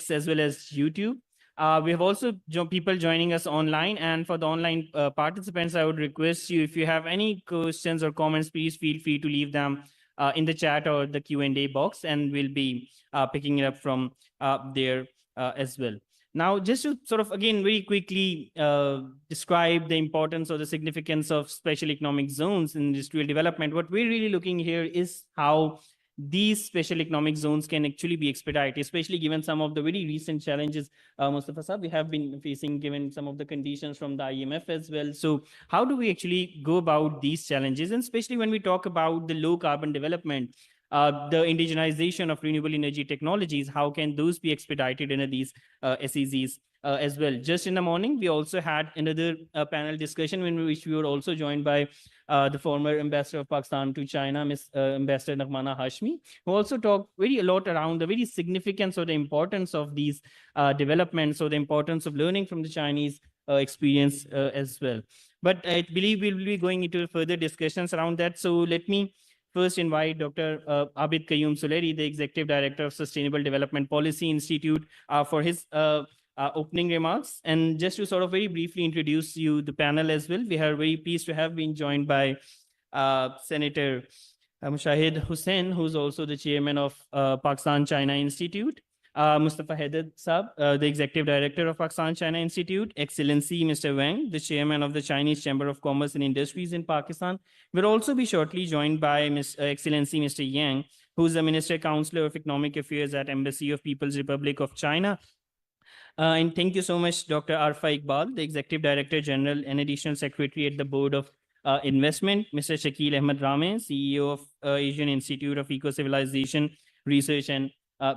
X as well as YouTube. We have also people joining us online, and for the online participants, I would request you, if you have any questions or comments, please feel free to leave them in the chat or the Q&A box, and we'll be picking it up from there as well. Now, just to sort of, again, very quickly describe the importance or the significance of special economic zones in industrial development, what we're really looking here is how these special economic zones can actually be expedited, especially given some of the very recent challenges, Mustafa Saab, we have been facing, given some of the conditions from the IMF as well. So how do we actually go about these challenges? And especially when we talk about the low carbon development, the indigenization of renewable energy technologies, how can those be expedited in these SEZs as well? Just in the morning, we also had another panel discussion in which we were also joined by the former ambassador of Pakistan to China, Ms. Ambassador Nagmana Hashmi, who also talked a lot around the very significance or the importance of these developments, or the importance of learning from the Chinese experience as well. But I believe we'll be going into further discussions around that. So let me first invite Dr. Abid Qayyum Suleri, the Executive Director of Sustainable Development Policy Institute, for his opening remarks. And just to sort of very briefly introduce you the panel as well, we are very pleased to have been joined by Senator Mushahid Hussain, who's also the chairman of Pakistan-China Institute, Mustafa Haider Saab, the Executive Director of Pakistan-China Institute, Excellency Mr. Wang, the Chairman of the Chinese Chamber of Commerce and Industries in Pakistan. We'll also be shortly joined by Excellency Mr. Yang, who's the Minister Counselor of Economic Affairs at Embassy of People's Republic of China. And thank you so much, Dr. Arfa Iqbal, the Executive Director General and Additional Secretary at the Board of Investment, Mr. Shakil Ahmed Rame, CEO of Asian Institute of Eco-Civilization Research and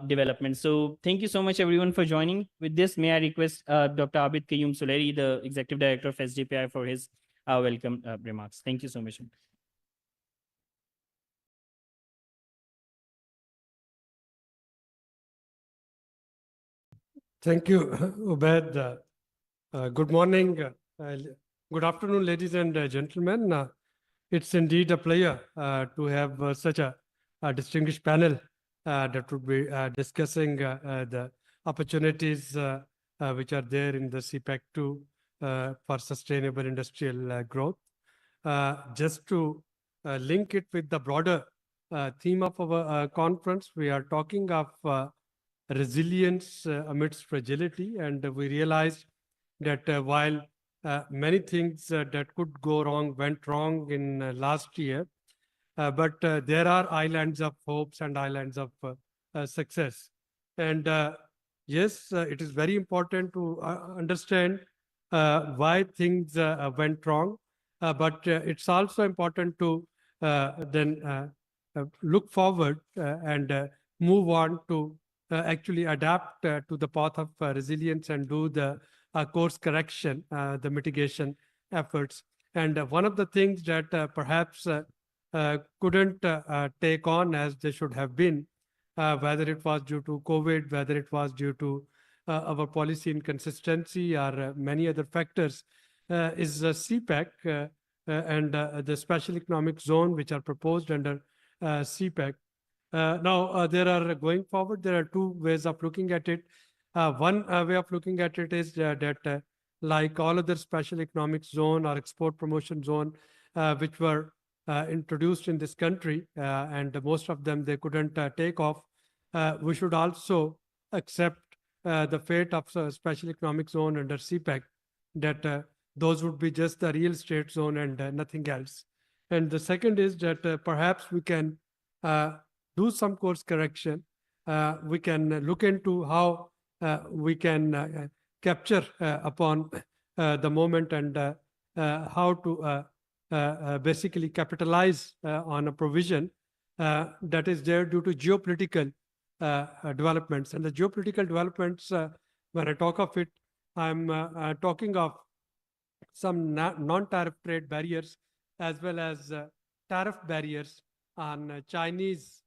Development. So thank you so much, everyone, for joining. With this, may I request Dr. Abid Qayyum Suleri, the Executive Director of SJPI, for his welcome remarks. Thank you so much. Thank you, Ubaid. Good morning. Good afternoon, ladies and gentlemen. It's indeed a pleasure to have such a distinguished panel that would be discussing the opportunities which are there in the CPEC 2 for sustainable industrial growth. Just to link it with the broader theme of our conference, we are talking of resilience amidst fragility, and we realized that while many things that could go wrong went wrong in last year, but there are islands of hopes and islands of success. And yes, it is very important to understand why things went wrong, but it's also important to then look forward and move on to actually adapt to the path of resilience and do the course correction, the mitigation efforts. And one of the things that perhaps couldn't take on as they should have been, whether it was due to COVID, whether it was due to our policy inconsistency or many other factors, is CPEC and the special economic zone which are proposed under CPEC. Now, going forward, there are two ways of looking at it. One way of looking at it is that like all other special economic zone or export promotion zone, which were introduced in this country, and most of them, they couldn't take off, we should also accept the fate of a special economic zone under CPEC, that those would be just the real estate zone and nothing else. And the second is that perhaps we can do some course correction. We can look into how we can capture upon the moment and how to basically capitalize on a provision that is there due to geopolitical developments. And the geopolitical developments, when I talk of it, I'm talking of some non-tariff trade barriers as well as tariff barriers on Chinese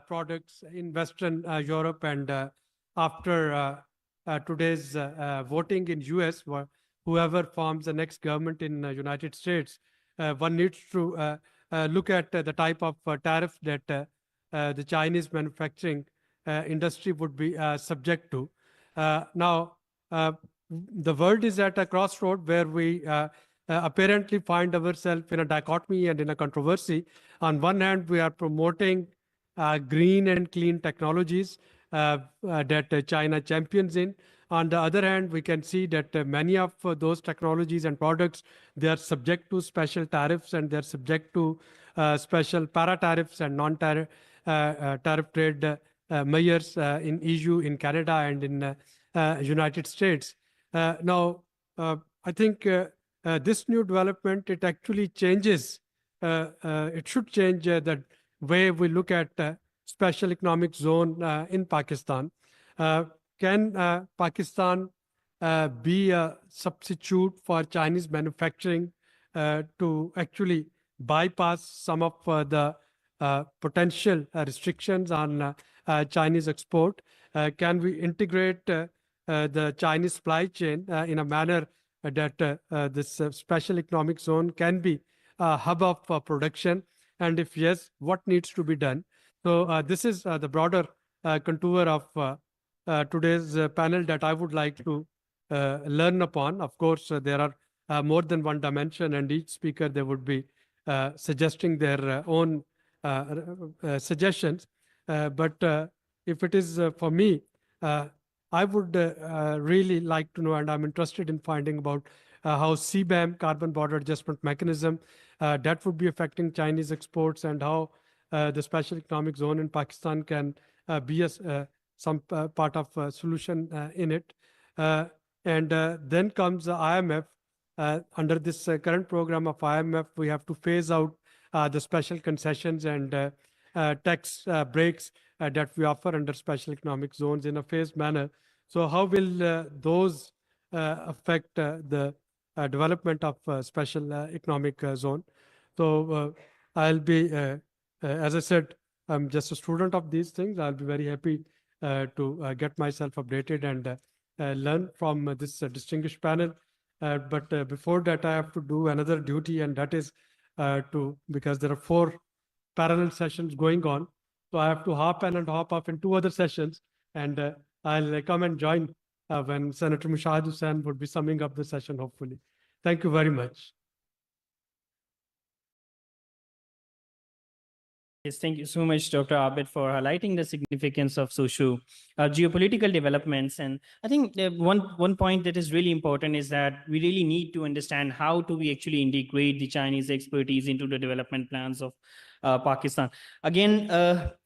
products in Western Europe. And after today's voting in US, whoever forms the next government in the United States, one needs to look at the type of tariff that the Chinese manufacturing industry would be subject to. Now, the world is at a crossroad where we apparently find ourselves in a dichotomy and in a controversy. On one hand, we are promoting green and clean technologies that China champions in. On the other hand, we can see that many of those technologies and products, they are subject to special tariffs, and they're subject to special para-tariffs and non-tariff tariff trade measures in EU, in Canada, and in United States. Now, I think this new development, it actually changes, it should change the way we look at special economic zone in Pakistan. Can Pakistan be a substitute for Chinese manufacturing to actually bypass some of the potential restrictions on Chinese export? Can we integrate the Chinese supply chain in a manner that this special economic zone can be a hub of production? And if yes, what needs to be done? So this is the broader contour of today's panel that I would like to learn upon. Of course, there are more than one dimension, and each speaker, they would be suggesting their own suggestions. But if it is for me, I would really like to know, and I'm interested in finding about how CBAM, Carbon Border Adjustment Mechanism, that would be affecting Chinese exports, and how the special economic zone in Pakistan can be some part of solution in it. And then comes the IMF. Under this current program of IMF, we have to phase out the special concessions and tax breaks that we offer under special economic zones in a phased manner. So how will those affect the development of special economic zone? So I'll be, as I said, I'm just a student of these things. I'll be very happy to get myself updated and learn from this distinguished panel. But before that, I have to do another duty, and that is because there are 4 parallel sessions going on. So I have to hop in and hop off in 2 other sessions, and I'll come and join when Senator Mushahid Hussain would be summing up the session, hopefully. Thank you very much. Yes, thank you so much, Dr. Abid, for highlighting the significance of geopolitical developments. And I think one point that is really important is that we really need to understand how do we actually integrate the Chinese expertise into the development plans of Pakistan. Again,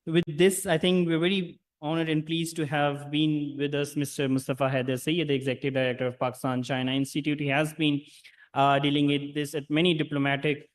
with this, I think we're very honored and pleased to have been with us Mr. Mustafa Haider Sayyed, the Executive Director of Pakistan-China Institute. He has been dealing with this at many diplomatic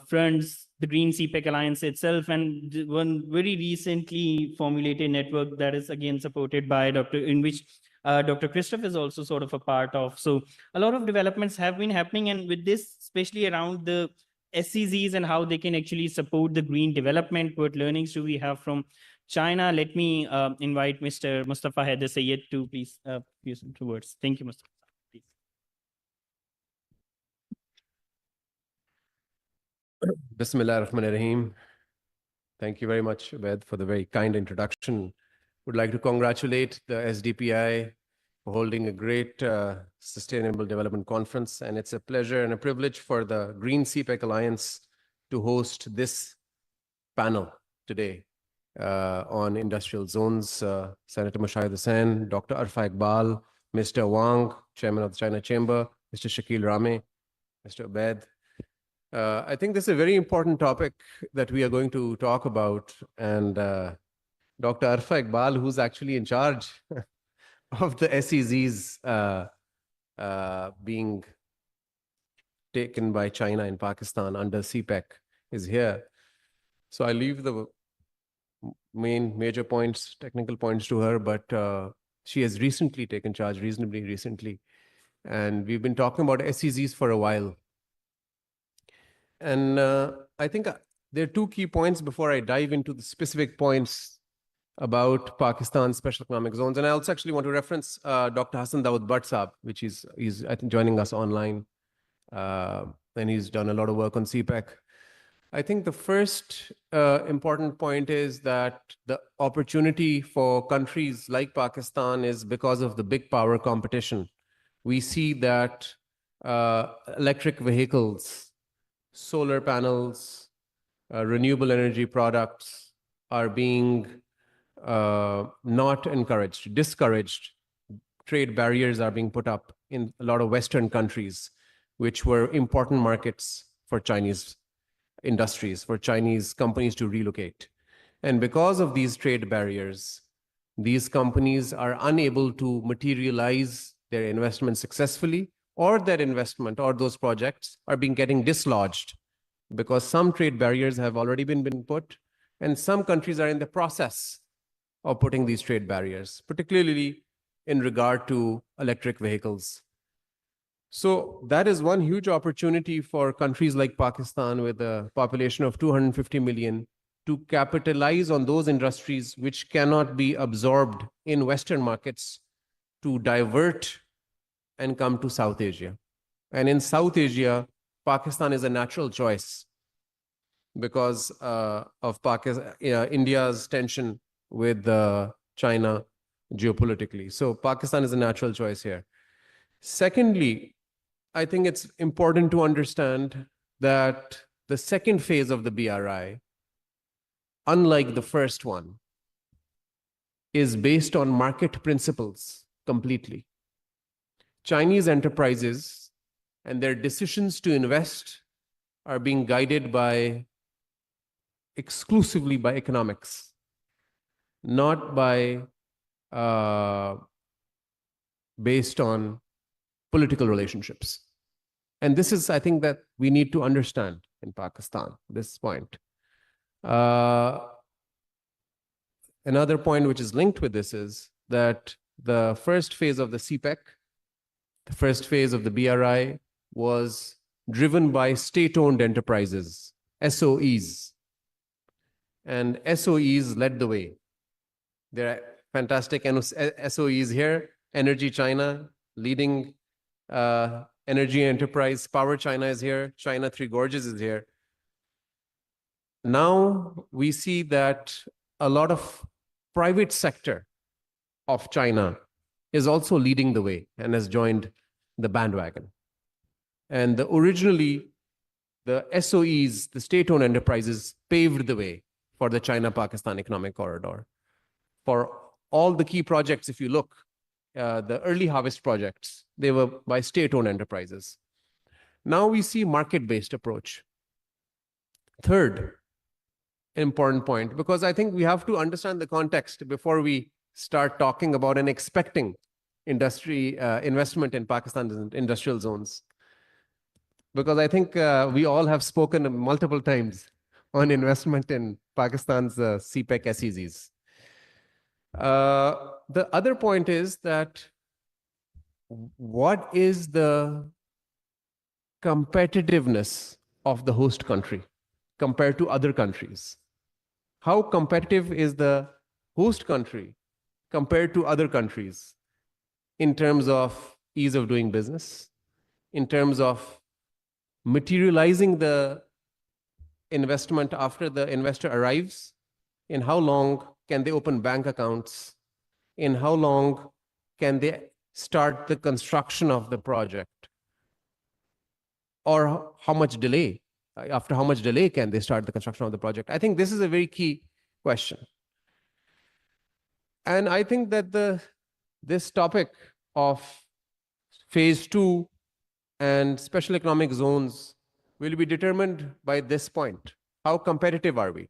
fronts, the Green CPEC Alliance itself, and one very recently formulated network that is again supported by in which Dr. Christoph is also sort of a part of. So a lot of developments have been happening, and with this, especially around the SEZs and how they can actually support the green development, what learnings do we have from China? Let me invite Mr. Mustafa Haider Sayyed to please use some words. Thank you, Mustafa. Bismillah ar-Rahman ar-Rahim. Thank you very much, Abed, for the very kind introduction. Would like to congratulate the SDPI for holding a great Sustainable Development Conference. And it's a pleasure and a privilege for the Green CPEC Alliance to host this panel today on industrial zones. Senator Mushahid Hussain, Dr. Arfa Iqbal, Mr. Wang, Chairman of the China Chamber, Mr. Shakil Rame, Mr. Abed. I think this is a very important topic that we are going to talk about. And Dr. Arfa Iqbal, who's actually in charge of the SEZs being taken by China and Pakistan under CPEC, is here. So I leave the major points, technical points to her, but she has recently taken charge, reasonably recently. And we've been talking about SEZs for a while. And I think there are 2 key points before I dive into the specific points about Pakistan's special economic zones. And I also actually want to reference Dr. Hassan Dawood Bhatt Saab, which he's I think, joining us online. And he's done a lot of work on CPEC. I think the first important point is that the opportunity for countries like Pakistan is because of the big power competition. We see that electric vehicles, solar panels, renewable energy products are being not encouraged, discouraged. Trade barriers are being put up in a lot of Western countries, which were important markets for Chinese industries, for Chinese companies to relocate. And because of these trade barriers, these companies are unable to materialize their investment successfully, or their investment or those projects are getting dislodged because some trade barriers have already been put, and some countries are in the process of putting these trade barriers, particularly in regard to electric vehicles. So that is one huge opportunity for countries like Pakistan with a population of 250 million to capitalize on those industries which cannot be absorbed in Western markets, to divert and come to South Asia. And in South Asia, Pakistan is a natural choice because of Pakistan, India's tension with China geopolitically. So Pakistan is a natural choice here. Secondly, I think it's important to understand that the second phase of the BRI, unlike the first one, is based on market principles completely. Chinese enterprises and their decisions to invest are being guided exclusively by economics, not based on political relationships. And this is, I think, that we need to understand in Pakistan, this point. Another point which is linked with this is that the first phase of the CPEC, the first phase of the BRI, was driven by state-owned enterprises, SOEs. And SOEs led the way. There are fantastic SOEs here. Energy China, leading energy enterprise. Power China is here. China Three Gorges is here. Now we see that a lot of private sector of China is also leading the way and has joined the bandwagon. And originally, the SOEs, the state-owned enterprises, paved the way for the China-Pakistan economic corridor. For all the key projects, if you look, the early harvest projects, they were by state-owned enterprises. Now we see market-based approach. Third important point, because I think we have to understand the context before we start talking about and expecting industry investment in Pakistan's industrial zones. Because I think we all have spoken multiple times on investment in Pakistan's CPEC SEZs. The other point is that what is the competitiveness of the host country compared to other countries? How competitive is the host country compared to other countries in terms of ease of doing business, in terms of materializing the investment after the investor arrives? In how long can they open bank accounts? In how long can they start the construction of the project? Or how much delay? After how much delay can they start the construction of the project? I think this is a very key question. And I think that this topic of phase 2 and special economic zones will be determined by this point. How competitive are we?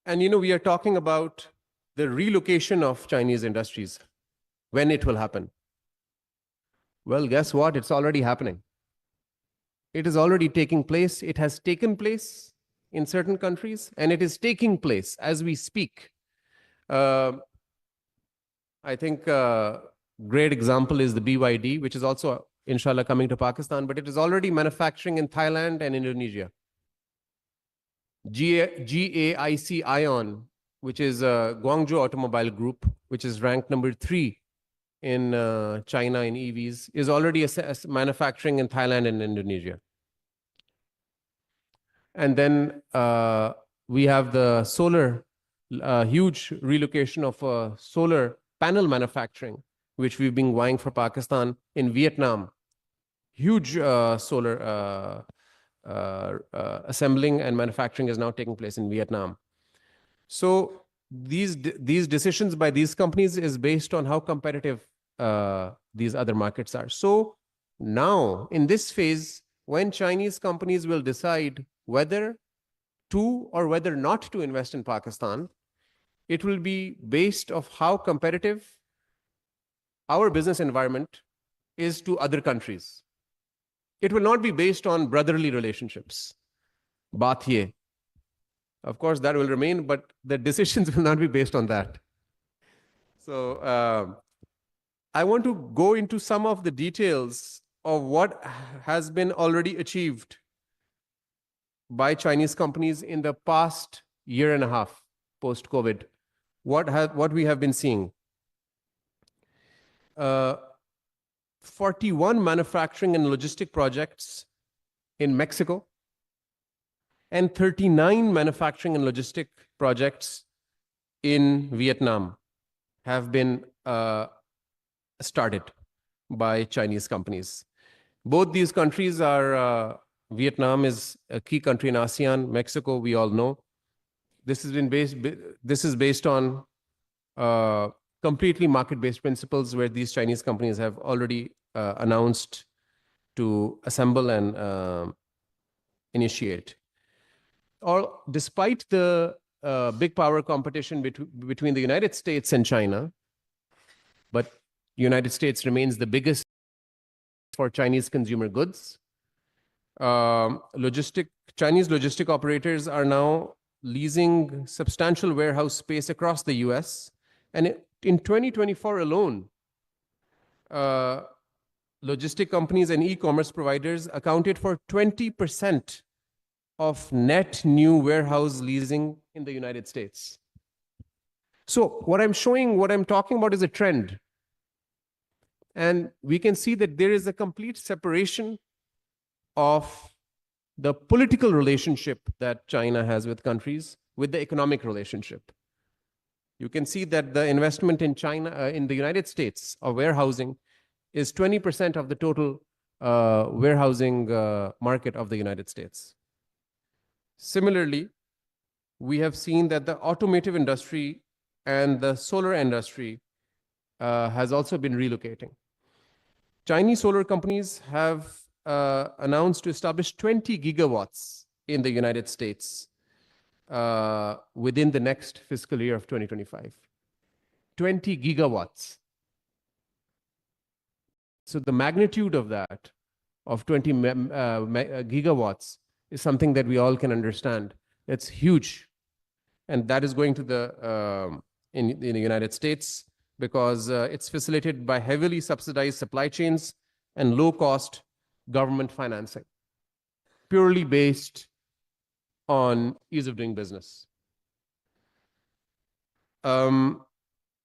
And we are talking about the relocation of Chinese industries, when it will happen. Well, guess what? It's already happening. It is already taking place. It has taken place in certain countries, and it is taking place as we speak. I think a great example is the BYD, which is also, inshallah, coming to Pakistan, but it is already manufacturing in Thailand and Indonesia. GAIC Ion, which is a Guangzhou Automobile Group, which is ranked number 3 in China in EVs, is already manufacturing in Thailand and Indonesia. And then we have the solar, huge relocation of solar panel manufacturing, which we've been vying for Pakistan in Vietnam. Huge solar assembling and manufacturing is now taking place in Vietnam. So these decisions by these companies is based on how competitive these other markets are. So now in this phase, when Chinese companies will decide whether to or whether not to invest in Pakistan, it will be based of how competitive our business environment is to other countries. It will not be based on brotherly relationships. Baat ye. Of course, that will remain, but the decisions will not be based on that. So I want to go into some of the details of what has been already achieved by Chinese companies in the past year and a half post-COVID. What we have been seeing. 41 manufacturing and logistic projects in Mexico, and 39 manufacturing and logistic projects in Vietnam have been started by Chinese companies. Both these countries are, Vietnam is a key country in ASEAN, Mexico, we all know. This is based on completely market-based principles where these Chinese companies have already announced to assemble and initiate. Despite the big power competition between the United States and China, but United States remains the biggest for Chinese consumer goods. Chinese logistic operators are now leasing substantial warehouse space across the US. And in 2024 alone, logistic companies and e-commerce providers accounted for 20% of net new warehouse leasing in the United States. So what I'm talking about is a trend. And we can see that there is a complete separation of the political relationship that China has with countries with the economic relationship. You can see that the investment in China, in the United States of warehousing is 20% of the total warehousing market of the United States. Similarly, we have seen that the automotive industry and the solar industry has also been relocating. Chinese solar companies have announced to establish 20 gigawatts in the United States within the next fiscal year of 2025. 20 gigawatts. So the magnitude of that, of 20 gigawatts, is something that we all can understand. It's huge. And that is going to the, in the United States because it's facilitated by heavily subsidized supply chains and low-cost government financing, purely based on ease of doing business. And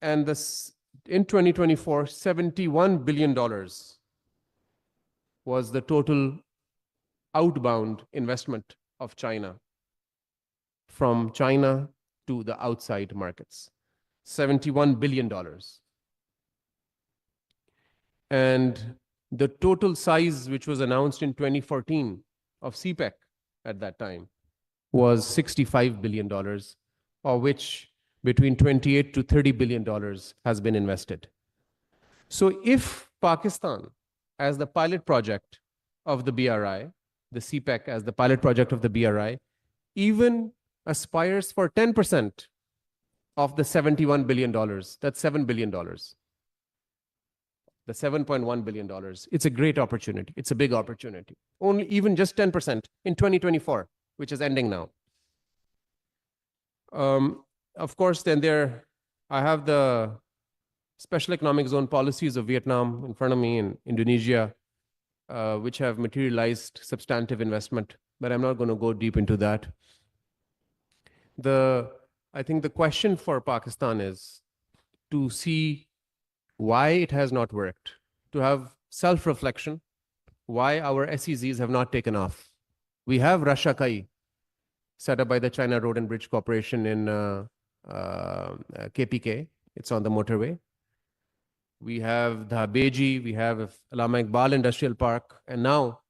this, in 2024, $71 billion was the total outbound investment of China, from China to the outside markets. $71 billion. And the total size, which was announced in 2014 of CPEC at that time, was $65 billion, of which between $28 to $30 billion has been invested. So if Pakistan, as the pilot project of the BRI, the CPEC as the pilot project of the BRI, even aspires for 10% of the $71 billion, that's $7 billion. The $7.1 billion. It's a great opportunity. It's a big opportunity. Only even just 10% in 2024, which is ending now. Of course, then I have the special economic zone policies of Vietnam in front of me and Indonesia, which have materialized substantive investment, but I'm not going to go deep into that. I think the question for Pakistan is to see why it has not worked, to have self-reflection, why our SEZs have not taken off. We have Rashakai, set up by the China Road and Bridge Corporation in KPK. It's on the motorway. We have Dhabeji, we have Allama Iqbal Industrial Park, and now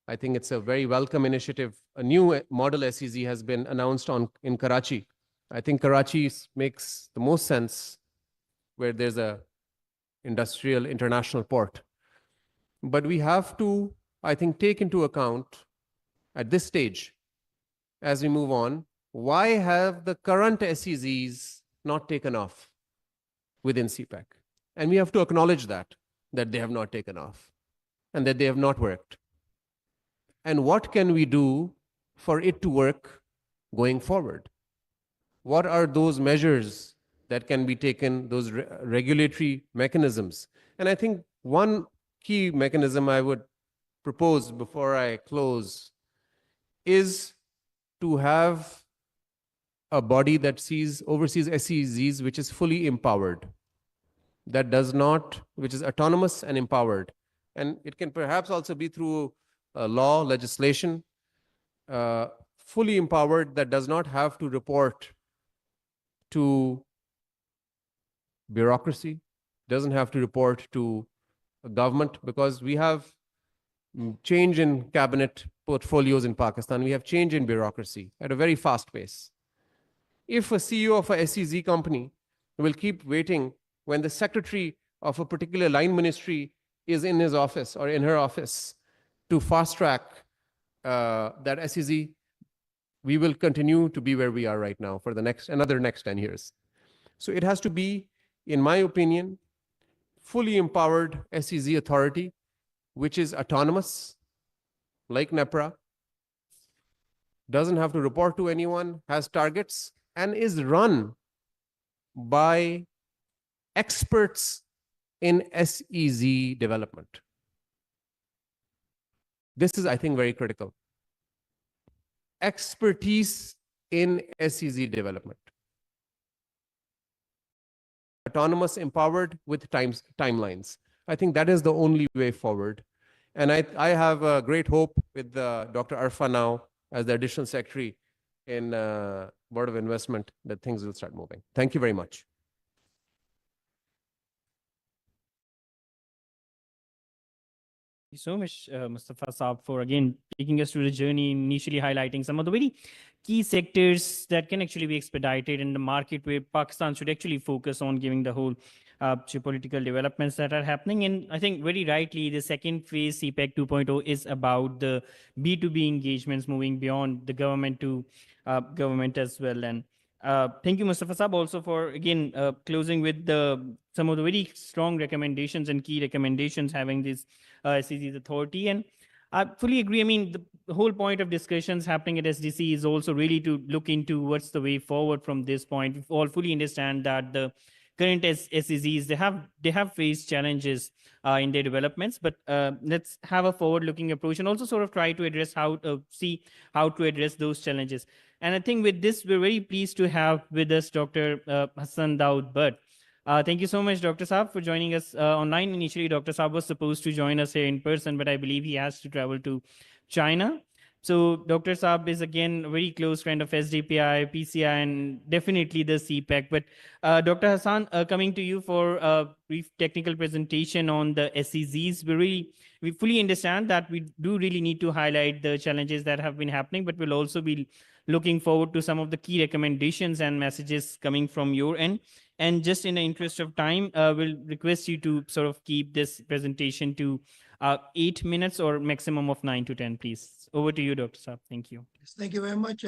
I think it's a very welcome initiative. A new model SEZ has been announced in Karachi. I think Karachi makes the most sense where there's a industrial international port. But we have to, I think, take into account at this stage, as we move on, why have the current SEZs not taken off within CPEC? And we have to acknowledge that they have not taken off and that they have not worked. And what can we do for it to work going forward? What are those measures that can be taken, those regulatory mechanisms? And I think one key mechanism I would propose before I close is to have a body that oversees SEZs, which is fully empowered, which is autonomous and empowered. And it can perhaps also be through law, legislation, fully empowered, that does not have to report to bureaucracy, doesn't have to report to a government, because we have change in cabinet portfolios in Pakistan. We have change in bureaucracy at a very fast pace. If a CEO of a SEZ company will keep waiting when the secretary of a particular line ministry is in his office or in her office to fast track that SEZ, we will continue to be where we are right now for another next 10 years. So it has to be, in my opinion, fully empowered SEZ authority, which is autonomous, like NEPRA, doesn't have to report to anyone, has targets, and is run by experts in SEZ development. This is, I think, very critical. Expertise in SEZ development. Autonomous, empowered with timelines. I think that is the only way forward. And I have a great hope with Dr. Arfa now as the additional secretary in Board of Investment that things will start moving. Thank you very much. Thank you so much, Mustafa Saab, for again taking us through the journey, initially highlighting some of the very key sectors that can actually be expedited in the market where Pakistan should actually focus on, giving the whole geopolitical developments that are happening. And I think very rightly, the second phase, CPEC 2.0, is about the B2B engagements moving beyond the government to government as well. And thank you, Mustafa Saab, also for, again, closing with some of the very strong recommendations and key recommendations having this SEZ's authority. And I fully agree. I mean, the whole point of discussions happening at SDC is also really to look into what's the way forward from this point. We all fully understand that the current SEZs, they have faced challenges in their developments, but let's have a forward-looking approach and also sort of try to address see how to address those challenges. And I think with this, we're very pleased to have with us Dr. Hassan Daud Butt. Thank you so much, Dr. Saab, for joining us online. Initially, Dr. Saab was supposed to join us here in person, but I believe he has to travel to China. So Dr. Saab is, again, a very close friend of SDPI, PCI, and definitely the CPEC. But Dr. Hassan, coming to you for a brief technical presentation on the SEZs, we fully understand that we do really need to highlight the challenges that have been happening, but we'll also be looking forward to some of the key recommendations and messages coming from your end. And just in the interest of time, we'll request you to sort of keep this presentation to 8 minutes or maximum of 9 to 10, please. Over to you, Dr. Saab. Thank you. Yes, thank you very much.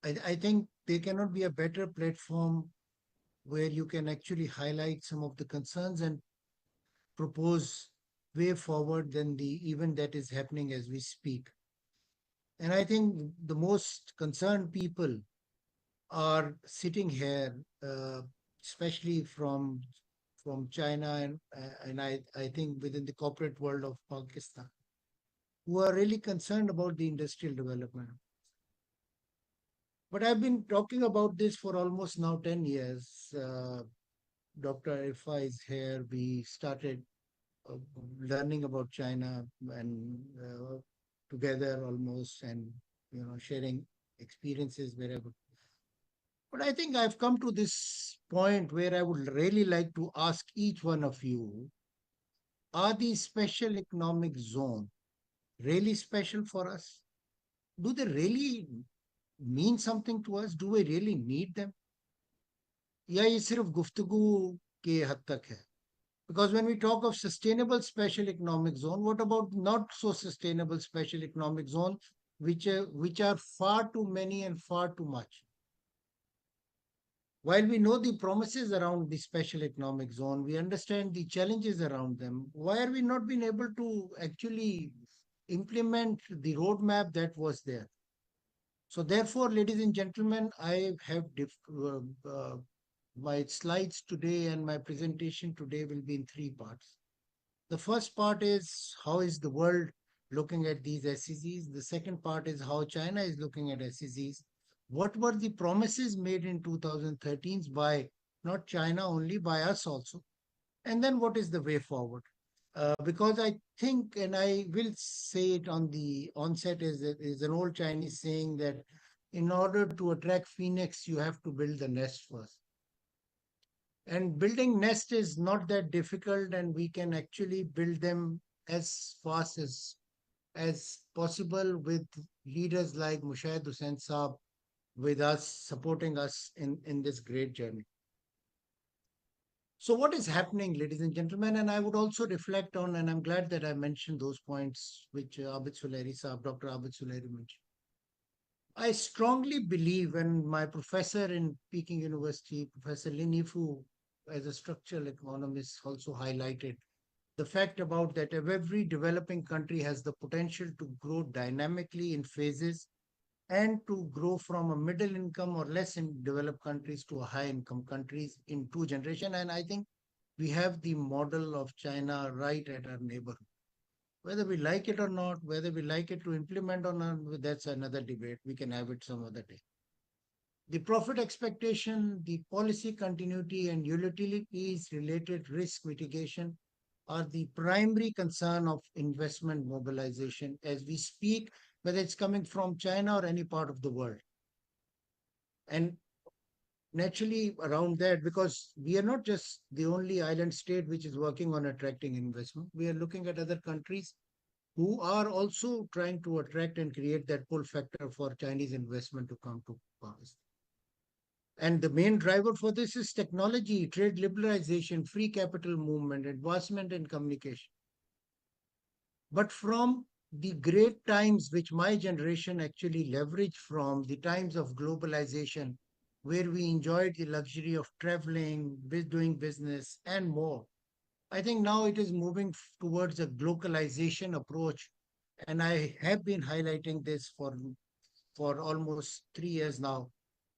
I think there cannot be a better platform where you can actually highlight some of the concerns and propose way forward than the event that is happening as we speak. And I think the most concerned people are sitting here, especially from China and I think within the corporate world of Pakistan, who are really concerned about the industrial development. But I've been talking about this for almost now 10 years. Dr. Irfa is here. We started learning about China and together almost and, sharing experiences wherever. But I think I've come to this point where I would really like to ask each one of you, are these special economic zone really special for us? Do they really mean something to us? Do we really need them? या ये सिर्फ गुफ्तगू के हद तक है? Because when we talk of sustainable special economic zone, what about not so sustainable special economic zone, which are far too many and far too much? While we know the promises around the special economic zone, we understand the challenges around them. Why are we not being able to actually implement the roadmap that was there? So therefore, ladies and gentlemen, I have my slides today and my presentation today will be in three parts. The first part is how is the world looking at these SEZs? The second part is how China is looking at SEZs. What were the promises made in 2013 by not China only, by us also? And then what is the way forward? Because I think, and I will say it on the onset, is an old Chinese saying that in order to attract phoenix, you have to build the nest first. And building nest is not that difficult, and we can actually build them as fast as possible with leaders like Mushahid Hussain Saab with us, supporting us in this great journey. So what is happening, ladies and gentlemen, and I would also reflect on, and I'm glad that I mentioned those points which Abid Suleri Saab, Dr. Abid Suleri mentioned. I strongly believe, and my professor in Peking University, Professor Lin Yifu, as a structural economist, also highlighted the fact about that every developing country has the potential to grow dynamically in phases and to grow from a middle income or less in developed countries to a high income countries in 2 generations. And I think we have the model of China right at our neighborhood. Whether we like it or not, whether we like it to implement or not, that's another debate. We can have it some other day. The profit expectation, the policy continuity, and utilities related risk mitigation are the primary concern of investment mobilization as we speak, whether it's coming from China or any part of the world. And naturally around that, because we are not just the only island state which is working on attracting investment, we are looking at other countries who are also trying to attract and create that pull factor for Chinese investment to come to Pakistan. And the main driver for this is technology, trade liberalization, free capital movement, advancement in communication. But from the great times which my generation actually leveraged from, the times of globalization, where we enjoyed the luxury of traveling, doing business, and more, I think now it is moving towards a globalization approach. And I have been highlighting this for almost 3 years now,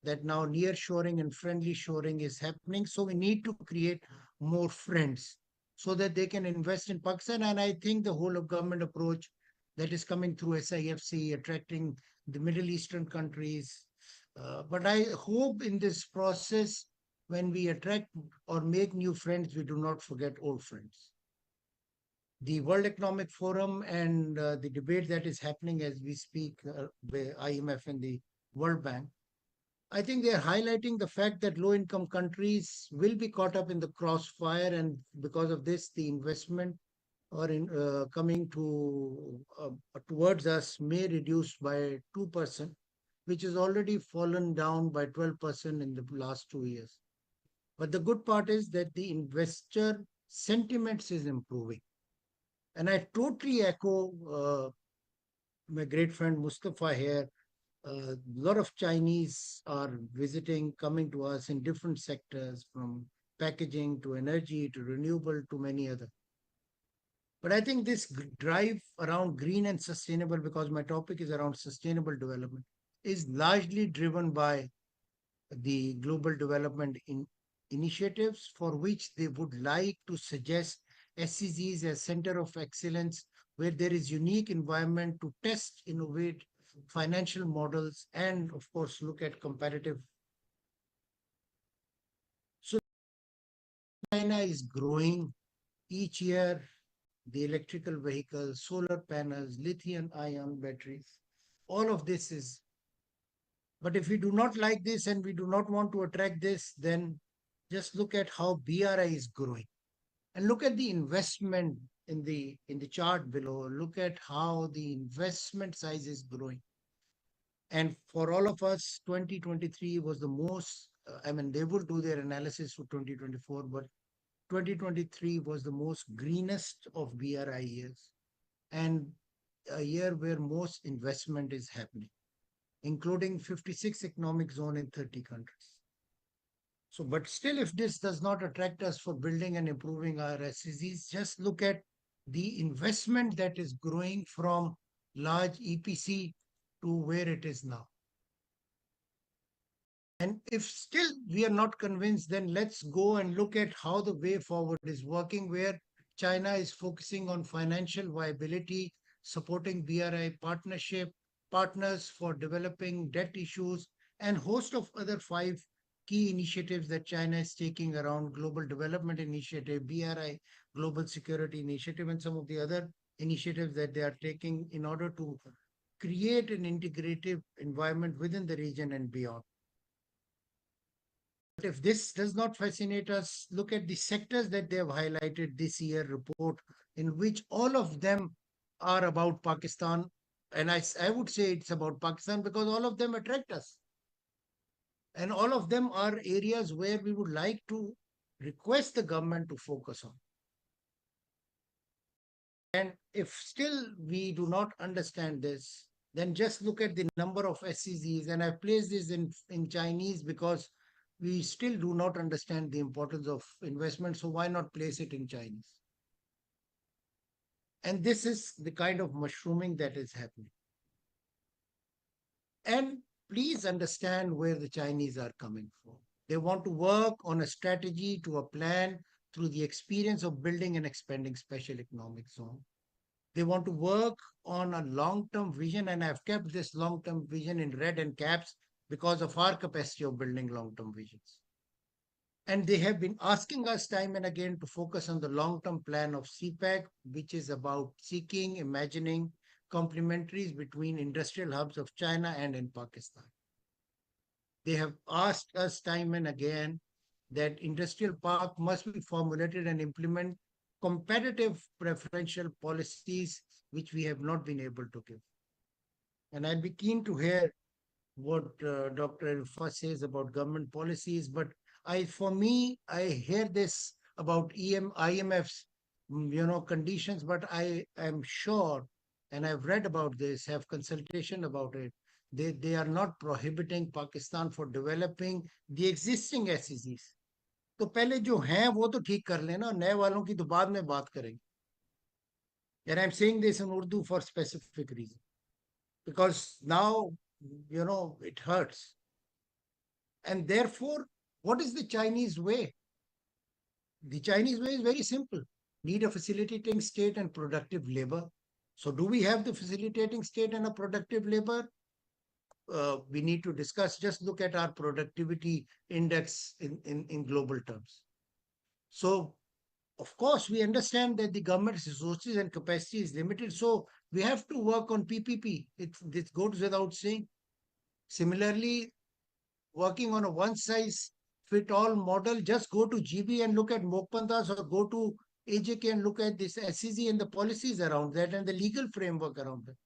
that now nearshoring and friendly shoring is happening. So we need to create more friends so that they can invest in Pakistan. And I think the whole of government approach that is coming through SIFC, attracting the Middle Eastern countries. But I hope in this process, when we attract or make new friends, we do not forget old friends. The World Economic Forum and the debate that is happening as we speak, by IMF and the World Bank, I think they are highlighting the fact that low-income countries will be caught up in the crossfire, and because of this, the investment or coming towards us may reduce by 2%, which has already fallen down by 12% in the last 2 years. But the good part is that the investor sentiments is improving. And I totally echo my great friend Mustafa here. A lot of Chinese are visiting, coming to us in different sectors, from packaging to energy to renewable to many other. But I think this drive around green and sustainable, because my topic is around sustainable development, is largely driven by the global development initiatives, for which they would like to suggest SEZs as center of excellence, where there is unique environment to test, innovate financial models, and of course, look at comparative. So China is growing each year. the electrical vehicles, solar panels, lithium-ion batteries. All of this is. But if we do not like this and we do not want to attract this, then just look at how BRI is growing. And look at the investment in the chart below. Look at how the investment size is growing. And for all of us, 2023 was the most, I mean, they will do their analysis for 2024, but 2023 was the most greenest of BRI years and a year where most investment is happening, including 56 economic zone in 30 countries. So, but still, if this does not attract us for building and improving our SEZs, just look at the investment that is growing from large EPC to where it is now. And if still we are not convinced, then let's go and look at how the way forward is working, where China is focusing on financial viability, supporting BRI partners for developing debt issues, and host of other 5 key initiatives that China is taking around Global Development Initiative, BRI, Global Security Initiative, and some of the other initiatives that they are taking in order to create an integrative environment within the region and beyond. But if this does not fascinate us, look at the sectors that they have highlighted this year report, in which all of them are about Pakistan. And I would say it's about Pakistan because all of them attract us. And all of them are areas where we would like to request the government to focus on. And if still we do not understand this, then just look at the number of SEZs. And I've placed this in Chinese because we still do not understand the importance of investment. So why not place it in Chinese? And this is the kind of mushrooming that is happening. And please understand where the Chinese are coming from. They want to work on a strategy to a plan through the experience of building and expanding special economic zone. They want to work on a long-term vision, and I've kept this long-term vision in red and caps because of our capacity of building long-term visions. And they have been asking us time and again to focus on the long-term plan of CPEC, which is about seeking, imagining complementaries between industrial hubs of China and in Pakistan. They have asked us time and again that industrial park must be formulated and implement competitive preferential policies, which we have not been able to give. And I'd be keen to hear what Dr. Irfa says about government policies, but for me, I hear this about IMF's, conditions, but I am sure, and I've read about this, have consultation about it. They are not prohibiting Pakistan for developing the existing SEZs. तो पहले जो हैं वो तो ठीक कर लेना, नए वालों की तो बाद में बात करेंगे. And I'm saying this in Urdu for specific reason, because now, it hurts. And therefore, what is the Chinese way? The Chinese way is very simple. Need a facilitating state and productive labor. So do we have the facilitating state and a productive labor? We need to discuss. Just look at our productivity index in global terms. So, of course, we understand that the government's resources and capacity is limited. So we have to work on PPP. This goes without saying. Similarly, working on a one-size-fit-all model, just go to GB and look at Mokpandas, or go to AJK and look at this SEZ and the policies around that and the legal framework around that.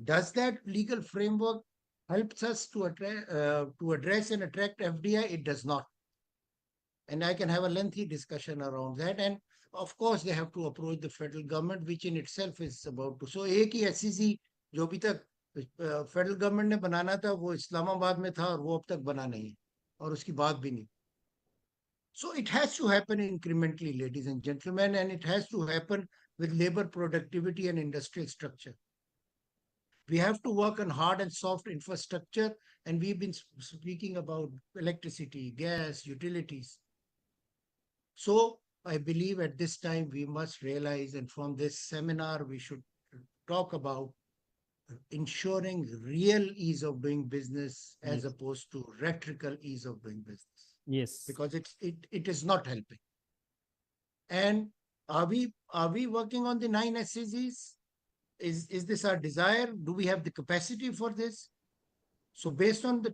Does that legal framework helps us to address and attract FDI? It does not. And I can have a lengthy discussion around that. And of course, they have to approach the federal government, which in itself is about to. So एक ही SEZ जो अभी तक federal government ने बनाना था वो इस्लामाबाद में था और वो अब तक बना नहीं है और उसकी बात भी नहीं. So it has to happen incrementally, ladies and gentlemen, and it has to happen with labor productivity and industrial structure. We have to work on hard and soft infrastructure, and we've been speaking about electricity, gas, utilities. So I believe at this time we must realize, and from this seminar we should talk about ensuring real ease of doing business as opposed to rhetorical ease of doing business. Yes. Because it is not helping. And are we working on the 9 SEZs? Is this our desire? Do we have the capacity for this? So based on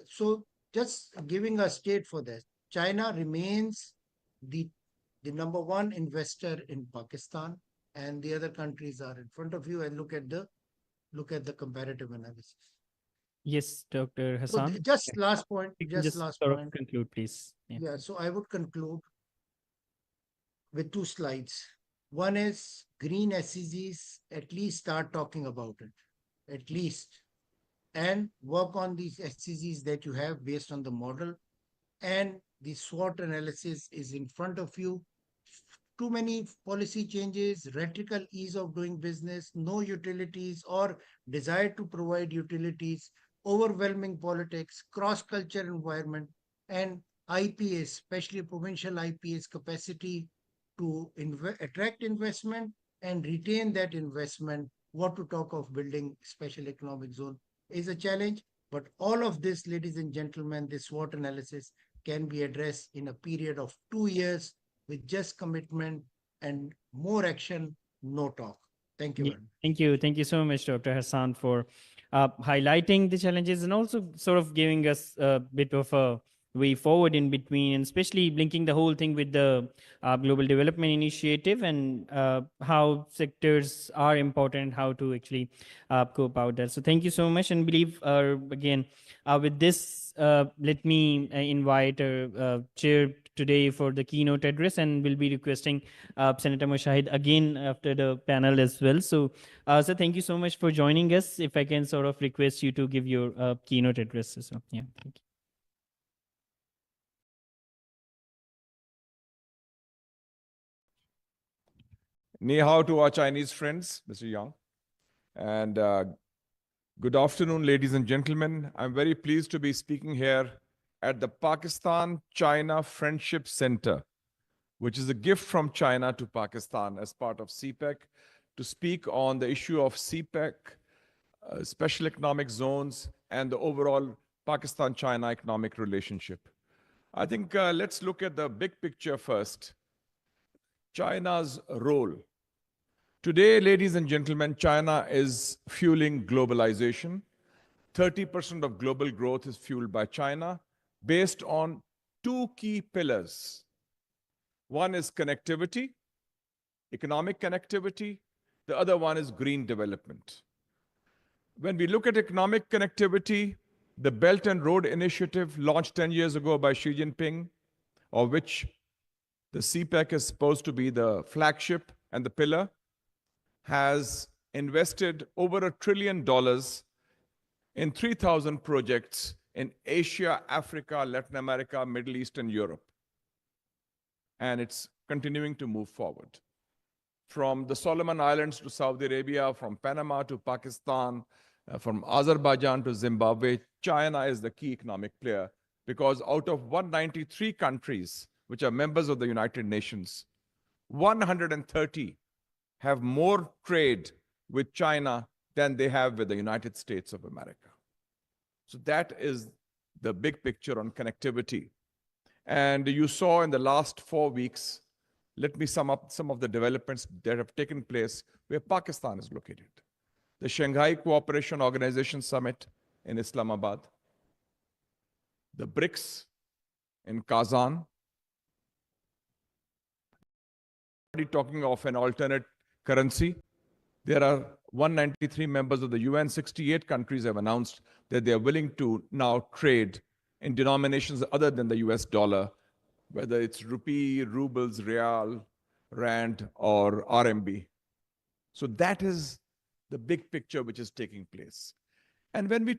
so just giving a state for this, China remains the number one investor in Pakistan, and the other countries are in front of you, and look at the comparative analysis. Yes, Dr. So Hassan. just last point, You can just last sort point. of conclude, please. Yeah. Yeah, so I would conclude with 2 slides. One is green SEZs, at least start talking about it, at least, and work on these SEZs that you have based on the model. And the SWOT analysis is in front of you. Too many policy changes, rhetorical ease of doing business, no utilities or desire to provide utilities, overwhelming politics, cross-culture environment, and IPAs, especially provincial IPAs capacity to attract investment and retain that investment. What to talk of building special economic zone is a challenge. But all of this, ladies and gentlemen, this SWOT analysis can be addressed in a period of 2 years with just commitment and more action, no talk. Thank you Yeah, very much. thank you. Thank you so much, Dr. Hassan, for highlighting the challenges and also sort of giving us a bit of a way forward in between, and especially linking the whole thing with the Global Development Initiative and how sectors are important, how to actually go about that. So thank you so much. And believe, again, with this, let me invite our chair today for the keynote address, and we'll be requesting Senator Moshahid again after the panel as well. So, sir, thank you so much for joining us. If I can sort of request you to give your keynote address. So, yeah, thank you. Ni hao to our Chinese friends, Mr. Yang. And good afternoon, ladies and gentlemen. I'm very pleased to be speaking here at the Pakistan-China Friendship Center, which is a gift from China to Pakistan as part of CPEC, to speak on the issue of CPEC, special economic zones, and the overall Pakistan-China economic relationship. I think let's look at the big picture first. China's role. Today, ladies and gentlemen, China is fueling globalization. 30% of global growth is fueled by China based on 2 key pillars. One is connectivity, economic connectivity. The other one is green development. When we look at economic connectivity, the Belt and Road Initiative launched 10 years ago by Xi Jinping, of which the CPEC is supposed to be the flagship and the pillar, has invested over $1 trillion in 3,000 projects in Asia, Africa, Latin America, Middle East, and Europe. And it's continuing to move forward. From the Solomon Islands to Saudi Arabia, from Panama to Pakistan, from Azerbaijan to Zimbabwe, China is the key economic player, because out of 193 countries, which are members of the United Nations, 130 have more trade with China than they have with the United States of America. So that is the big picture on connectivity. And you saw in the last 4 weeks, let me sum up some of the developments that have taken place where Pakistan is located. The Shanghai Cooperation Organization Summit in Islamabad, the BRICS in Kazan, already talking of an alternate currency. There are 193 members of the UN, 68 countries have announced that they are willing to now trade in denominations other than the US dollar, whether it's rupee, rubles, real, rand, or RMB. So that is the big picture which is taking place. And when we